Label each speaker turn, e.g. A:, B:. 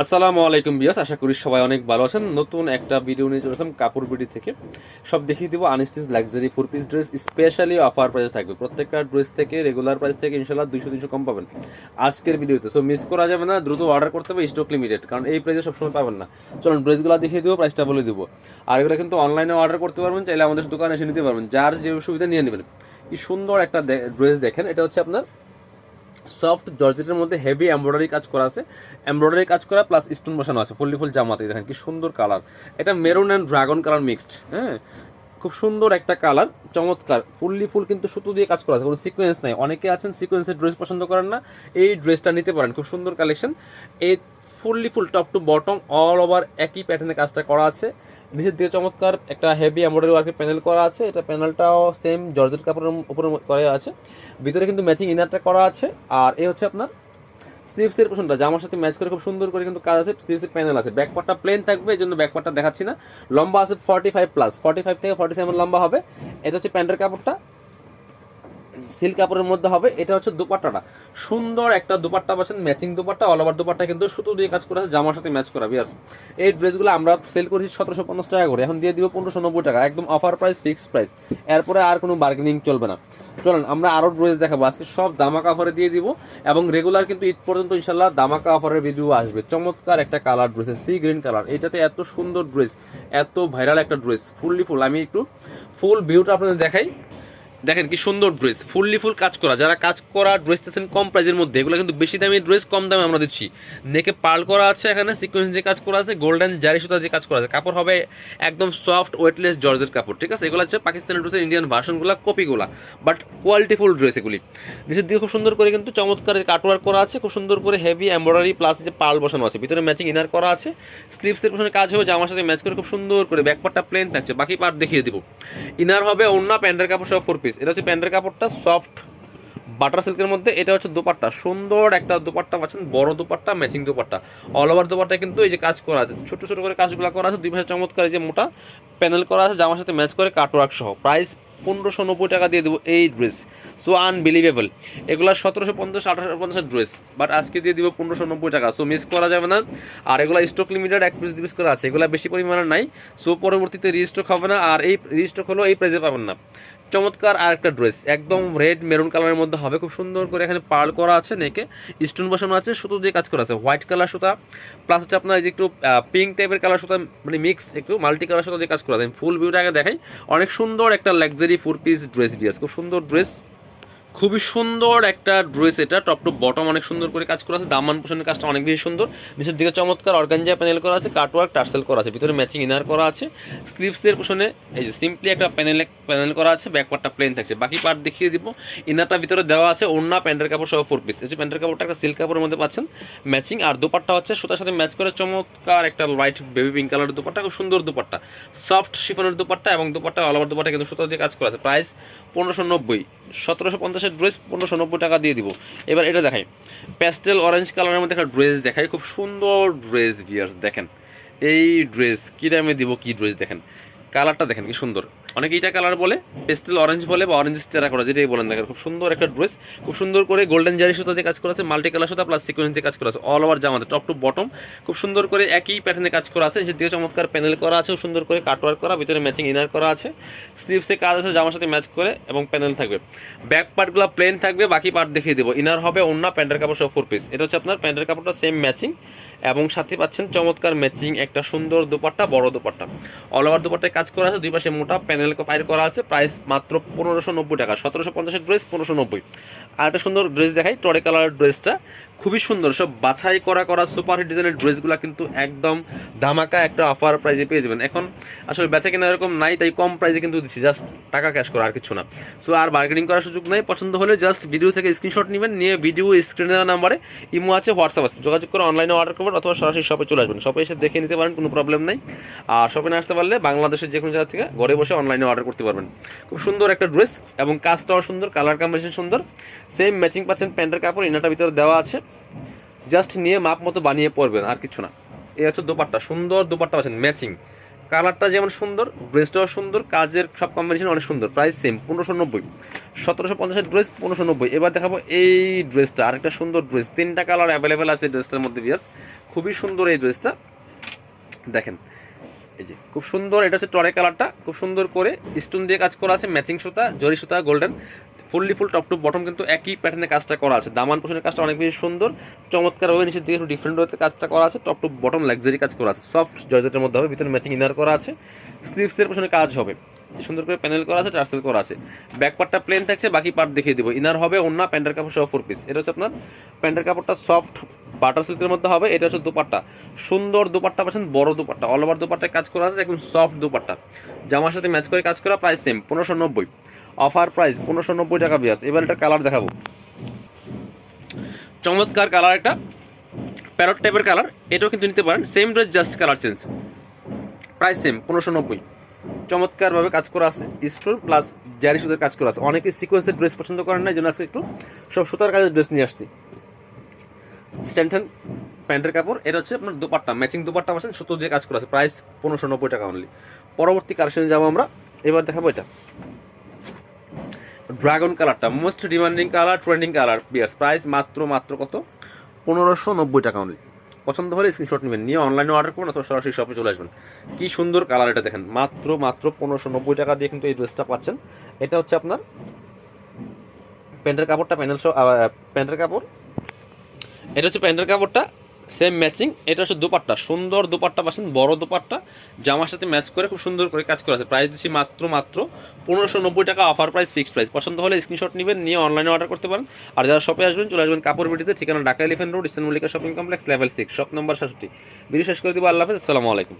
A: আসসালামু আলাইকুম বিয়াস, আশা করি সবাই অনেক ভালো আছেন। নতুন একটা ভিডিও নিয়ে চলে আসলাম কাপড় বিডি থেকে। সব দেখিয়ে দিব unstitch luxury 4 piece dress, specially offer প্রাইসে থাকবে। প্রত্যেকটা ড্রেস থেকে রেগুলার প্রাইস থেকে ইনশাল্লাহ 200-300 কম পাবেন আজকের ভিডিওতে। সো মিস করা যাবে না, দ্রুত অর্ডার করতে হবে, স্টক লিমিটেড, কারণ এই প্রাইসে সবসময় পাবেন না। চলুন ড্রেসগুলো দেখিয়ে দিব, প্রাইসটা বলে দিব। আর এগুলো কিন্তু অনলাইনে অর্ডার করতে পারবেন, চাইলে আমাদের দোকানে এসে নিতে পারবেন, যার যে সুবিধা নিয়ে নেবেন। কি সুন্দর একটা ড্রেস দেখেন, এটা হচ্ছে আপনার সফট জর্জেটের মধ্যে হেভি এমব্রয়ডারি কাজ করা আছে, এমব্রয়ডারি কাজ করা প্লাস স্টোন বসানো আছে ফুললি ফুল জামাতে। দেখেন কি সুন্দর কালার, এটা maroon and dragon colour mixed. হ্যাঁ, খুব সুন্দর একটা কালার, চমৎকার। ফুললি ফুল কিন্তু সুতো দিয়ে কাজ করা আছে, কোনো সিকোয়েন্স নাই। অনেকে আছেন সিকোয়েন্সের ড্রেস পছন্দ করেন না, এই ড্রেসটা নিতে পারেন, খুব সুন্দর কালেকশন। এই fully full top to bottom all over একই প্যাটার্নে কাজটা করা আছে। নিচের দিকে চমৎকার একটা হেভি এমব্রয়ডারি ওয়ার্কের প্যানেল করা আছে, এটা প্যানেলটাও সেম জর্জেট কাপড়ের উপরে করা আছে। ভিতরে কিন্তু ম্যাচিং ইনারটা করা আছে। আর এই হচ্ছে আপনার স্লিভসের পোর্শনটা জামার সাথে ম্যাচ করে খুব সুন্দর করে কিন্তু কাজ আছে। স্লিভসের প্যানেল আছে, ব্যাকপার্টটা প্লেন থাকবে, এই জন্য ব্যাকপার্টটা দেখাচ্ছি না। লম্বা আছে 45+, 45 থেকে 47 লম্বা হবে। এটা হচ্ছে প্যান্টের কাপড়টা, সিল্ক কাপড়ের মধ্যে হবে। এটা হচ্ছে দুপাট্টাটা, সুন্দর একটা দুপাট্টা পাচ্ছেন, matching dupatta. All over dupatta কিন্তু সুতো দিয়ে কাজ করা আছে, জামার সাথে ম্যাচ করা। বিয়াস, এই ড্রেসগুলো আমরা সেল করেছি 1750 টাকা করে, এখন দিয়ে দিব 1590 টাকা, একদম অফার প্রাইস, ফিক্সড প্রাইস। এরপরে আর কোনো বার্গেনিং চলবে না। চলেন আমরা আরও ড্রেস দেখাবো, আজকে সব দামাকা অফারে দিয়ে দিব, এবং রেগুলার কিন্তু ঈদ পর্যন্ত ইনশাল্লাহ দামাকা অফারের ভিডিও আসবে। চমৎকার একটা কালার ড্রেসের, সি গ্রিন কালার, এটাতে এত সুন্দর ড্রেস, এত ভাইরাল একটা ড্রেস, ফুললি ফুল। আমি একটু ফুল ভিউটা আপনাদের দেখাই। দেখেন কি সুন্দর ড্রেস, ফুললি ফুল কাজ করা। যারা কাজ করা ড্রেস চাচ্ছেন কম প্রাইসের মধ্যে, এগুলো কিন্তু বেশি দামি ড্রেস, কম দামে আমরা দিচ্ছি। নেকে পার্ল করা আছে, এখানে সিকোয়েন্স দিয়ে কাজ করা আছে, গোল্ডেন জারি সুতা দিয়ে কাজ করা আছে। কাপড় হবে একদম সফট ওয়েটলেস জর্জের কাপড়, ঠিক আছে। এগুলো হচ্ছে পাকিস্তানি ড্রেসের ইন্ডিয়ান ভার্সনগুলো, কপিগুলা, বাট কোয়ালিটিফুল ড্রেস এগুলি। নিচের দিকে খুব সুন্দর করে কিন্তু চমৎকার কাটওয়ার্ক করা আছে, খুব সুন্দর করে হেভি এমব্রয়ডারি প্লাস যে পার্ল বসানো আছে। ভিতরে ম্যাচিং ইনার করা আছে, স্লিভসের পিছনে কাজ হবে জামার সাথে ম্যাচ করে খুব সুন্দর করে। ব্যাক পার্টটা প্লেন থাকছে, বাকি পার্ট দেখিয়ে দিব। ইনার হবে ওন্না, প্যান্টের কাপড় সব 4 পিস। এটা হচ্ছে প্যান্টের কাপড়টা, সফট বাটার সিল্কের মধ্যে। এটা হচ্ছে দোপাট্টা, সুন্দর একটা দোপাট্টা পাচ্ছেন, বড় dupatta, matching dupatta. All over dupatta কিন্তু এই যে কাজ করা আছে, ছোট ছোট করে কাজগুলো করা আছে, দুই পাশে চমৎকার এই যে মোটা প্যানেল করা আছে, জামার সাথে ম্যাচ করে কাটওয়ার্ক সহ। প্রাইস 1590 টাকা দিয়ে দেবো এই ড্রেস। সো আনবিলিভেবল, এগুলো 1750-1850 ড্রেস, বাট আজকে দিয়ে দিব 1590 টাকা। সো মিস করা যাবে না। আর এগুলো স্টক লিমিটেড, 1 পিস 2 পিস করে আছে, এগুলো বেশি পরিমাণে নাই। সো পরবর্তীতে রিস্টক হবে না, আর এই রিস্টক হলো এই প্রাইসে পাবেন না। চমৎকার আর একটা ড্রেস, একদম রেড মেরুন কালারের মধ্যে হবে, খুব সুন্দর করে এখানে পার্ল করা আছে, নেকে স্টোন বসানো আছে, সুতো দিয়ে কাজ করা আছে, হোয়াইট কালার সুতা প্লাস হচ্ছে আপনার এই যে একটু পিঙ্ক টাইপের কালার সুতা, মানে মিক্স একটু মাল্টি কালার সুতা দিয়ে কাজ করা আছে। ফুল ভিউটা আগে দেখাই। অনেক সুন্দর একটা লাক্সারি 4 পিস ড্রেস বিয়াস, খুব সুন্দর ড্রেস, খুবই সুন্দর একটা ড্রেস। এটা টপ টু বটম অনেক সুন্দর করে কাজ করা আছে, দামান পোষণের কাজটা অনেক বেশি সুন্দর। নিচের দিকে চমৎকার অর্গানজা প্যানেল করা আছে, কাটওয়ার্ক টার্সেল করা আছে, ভিতরে ম্যাচিং ইনার করা আছে। স্লিভসের পোষণে এই যে সিম্পলি একটা প্যানেল করা আছে, ব্যাক পার্টটা প্লেন থাকছে, বাকি পার্ট দেখিয়ে দিব। ইনারটা ভিতরে দেওয়া আছে, ওড়না প্যান্টের কাপড় সহ 4 পিস। এই যে প্যান্টের কাপড়টা একটা সিল্ক কাপড়ের মধ্যে পাচ্ছেন ম্যাচিং, আর দুপাট্টা হচ্ছে সুতার সাথে ম্যাচ করে চমৎকার একটা লাইট বেবি পিঙ্ক কালারের দুপাট্টা, খুব সুন্দর দুপাট্টা, সফট শিফনের দুপাট্টা, এবং দুপাট্টা অল ওভার দুপাট্টা কিন্তু সুতা দিয়ে কাজ করা আছে। প্রাইস 1590, 1750-এর ড্রেস 1590 টাকা দিয়ে দিব। এবার এটা দেখাই, প্যাস্টেল অরেঞ্জ কালারের মধ্যে একটা ড্রেস দেখাই, খুব সুন্দর ড্রেস ভিয়ার্স। দেখেন এই ড্রেস কী দামে দিব, কি ড্রেস দেখেন, কালারটা দেখেন কি সুন্দর। অনেকে এইটা কালার বলে, পেস্টেল অরেঞ্জ বলে, বা অরেঞ্জ টেরা করা, যেটাই বলেন দেখেন, খুব সুন্দর একটা ড্রেস। খুব সুন্দর করে গোল্ডেন জারি সুতা দিয়ে কাজ করা আছে, মাল্টি কালার সুতা প্লাস সিকোয়েন্স দিয়ে কাজ করা আছে, অল ওভার জামাতে টপ টু বটম খুব সুন্দর করে একই প্যাটার্নে কাজ করা আছে। নিচের দিকে চমৎকার প্যানেল করা আছে, খুব সুন্দর করে কাটওয়ার্ক করা, ভিতরে ম্যাচিং ইনার করা আছে, স্লিভসে কাজ আছে জামার সাথে ম্যাচ করে, এবং প্যানেল থাকবে। ব্যাক পার্টগুলো প্লেন থাকবে, বাকি পার্ট দেখিয়ে দেবো। ইনার হবে ওন্না, প্যান্টের কাপড় সব 4 পিস। এটা হচ্ছে আপনার প্যান্টের কাপড়টা সেম ম্যাচিং, এবং সাথে পাচ্ছেন চমৎকার ম্যাচিং একটা সুন্দর দুপাট্টা, বড় দুপাট্টা, অল ওভার দুপাট্টায় কাজ করা আছে, দুই পাশে মোটা প্যানেল পাইর করা আছে। প্রাইস মাত্র 1590 টাকা, 1750-এর ড্রেস 1590। আর একটা সুন্দর ড্রেস দেখাই, টরে কালার ড্রেসটা খুবই সুন্দর, সব বাছাই করা সুপারহিট ডিজাইনের ড্রেসগুলো কিন্তু একদম ধামাকা একটা অফার প্রাইসে পেয়ে যাবেন। এখন আসলে বেচা কেনা এরকম নাই, তাই কম প্রাইসে কিন্তু দিচ্ছি, জাস্ট টাকা ক্যাশ করা, আর কিছু না। সো আর বার্গেনিং করার সুযোগ নেই, পছন্দ হলে জাস্ট ভিডিও থেকে স্ক্রিনশট নেবেন, নিয়ে ভিডিও স্ক্রিনে দেওয়া নাম্বারে ইমো আছে, হোয়াটসঅ্যাপ আছে, যোগাযোগ করে অনলাইনে অর্ডার করবেন, অথবা সরাসরি শপে চলে আসবেন, শপে এসে দেখে নিতে পারেন, কোনো প্রবলেম নেই। আর শপে না আসতে পারলে বাংলাদেশের যে কোনো জায়গা থেকে ঘরে বসে অনলাইনে অর্ডার করতে পারবেন। খুব সুন্দর একটা ড্রেস, এবং কাজটাও সুন্দর, কালার কম্বিনেশন সুন্দর, সেম ম্যাচিং পাচ্ছেন প্যান্টের কাপড়, ইনারটার ভিতরে দেওয়া আছে, জাস্ট নিয়ে মাপ মতো বানিয়ে পরবেন, আর কিছু না। এই হচ্ছে দোপাট্টা, সুন্দর দোপাট্টা পাচ্ছেন ম্যাচিং, কালারটা যেমন সুন্দর, ড্রেসটাও সুন্দর, কাজের সব কম্বিনেশন অনেক সুন্দর। Price same 1590, 1750 dress 1590। এবার দেখাবো এই ড্রেসটা, আরেকটা সুন্দর ড্রেস, 3টা কালার অ্যাভেলেবেল আছে এই ড্রেসটার মধ্যে বিয়াস, খুবই সুন্দর এই ড্রেসটা দেখেন, এই যে খুব সুন্দর, এটা হচ্ছে টরে কালারটা, খুব সুন্দর করে স্টোন দিয়ে কাজ করা আছে, ম্যাচিং সুতা, জরি সুতা, golden, full top to bottom কিন্তু একই প্যাটার্নে কাজটা করা আছে, দামান পোষণের কাজটা অনেক বেশি সুন্দর, চমৎকার ওয়ে, নিচের দিকে একটু ডিফারেন্ট ওয়েতে কাজটা করা আছে, টপ টু বটম লাক্সারি কাজ করা আছে, সফট জর্জেটের মধ্যে হবে, ভিতরে ম্যাচিং ইনার করা আছে, স্লিভসের পোষণে কাজ হবে, সুন্দর করে প্যানেল করা আছে, টার্সেল করা আছে, ব্যাক পার্টটা প্লেন থাকছে, বাকি পার্ট দেখিয়ে দিব, ইনার হবে ওন্না, প্যান্টের কাপড় সহ 4 পিস, এটা হচ্ছে আপনার প্যান্টের কাপড়টা সফট বাটার সিল্কের মধ্যে হবে, এটা হচ্ছে দুপাট্টা, সুন্দর দুপাট্টা পাচ্ছেন, বড় দুপাট্টা, অল ওভার দুপাট্টায় কাজ করা আছে, একদম সফট দুপাট্টা, জামার সাথে ম্যাচ করে কাজ করা, প্রাইস সেম 1590, অফার প্রাইস 1590 টাকা বিয়াস। এবার এটা কালার দেখাবো, চমৎকার কালার, একটা প্যারট টাইপের কালার, এটাও কিন্তু নিতে পারেন, same dress just colour change, price same 1590, চমৎকারভাবে কাজ করা আছে, স্টোন প্লাস জারি সুতার কাজ করা আছে, অনেকে সিকোয়েন্সের ড্রেস পছন্দ করেন না, এই জন্য আজকে একটু সব সুতার কাজের ড্রেস নিয়ে আসছি। স্ট্যান্টন প্যান্টের কাপড়, এটা হচ্ছে আপনার দুপাট্টা, ম্যাচিং দুপাট্টা পাচ্ছেন, সুতো দিয়ে কাজ করা আছে, প্রাইস 1590 টাকা অনলি। পরবর্তী কালেকশনে যাবো আমরা, এবার দেখাবো এটা ড্রাগন কালারটা, most demanding colour, trending colour বিয়াস, প্রাইস মাত্র কত 1590 টাকা অনলি। পছন্দ হলে স্ক্রিনশট নেবেন, নিয়ে অনলাইনে অর্ডার করুন অথবা সরাসরি শপে চলে আসবেন। কি সুন্দর কালার, এটা দেখেন, মাত্র 1590 টাকা দিয়ে কিন্তু এই ড্রেসটা পাচ্ছেন। এটা হচ্ছে আপনার প্যান্টের কাপড়টা, প্যান্টের কাপড়, এটা হচ্ছে প্যান্টের কাপড়টা সেম ম্যাচিং, এটা হচ্ছে দুপাট্টা, সুন্দর দুপাট্টা পাচ্ছেন, বড় দুপাট্টা, জামার সাথে ম্যাচ করে খুব সুন্দর করে কাজ করা আছে, প্রাইস দিচ্ছি মাত্র 1590 টাকা, অফার প্রাইস, ফিক্সড প্রাইস। পছন্দ হলে স্ক্রিনশট নেবেন, নিয়ে অনলাইনে অর্ডার করতে পারেন। আর যারা শপে আসবেন চলে আসবেন কাপড় বিটিতে, ঠিকানা Dhaka elephant road, eastern Mallika shopping complex, level 6, shop number 67। Video শেষ করে দিব, আল্লাহ হাফেজ, আসসালামু আলাইকুম।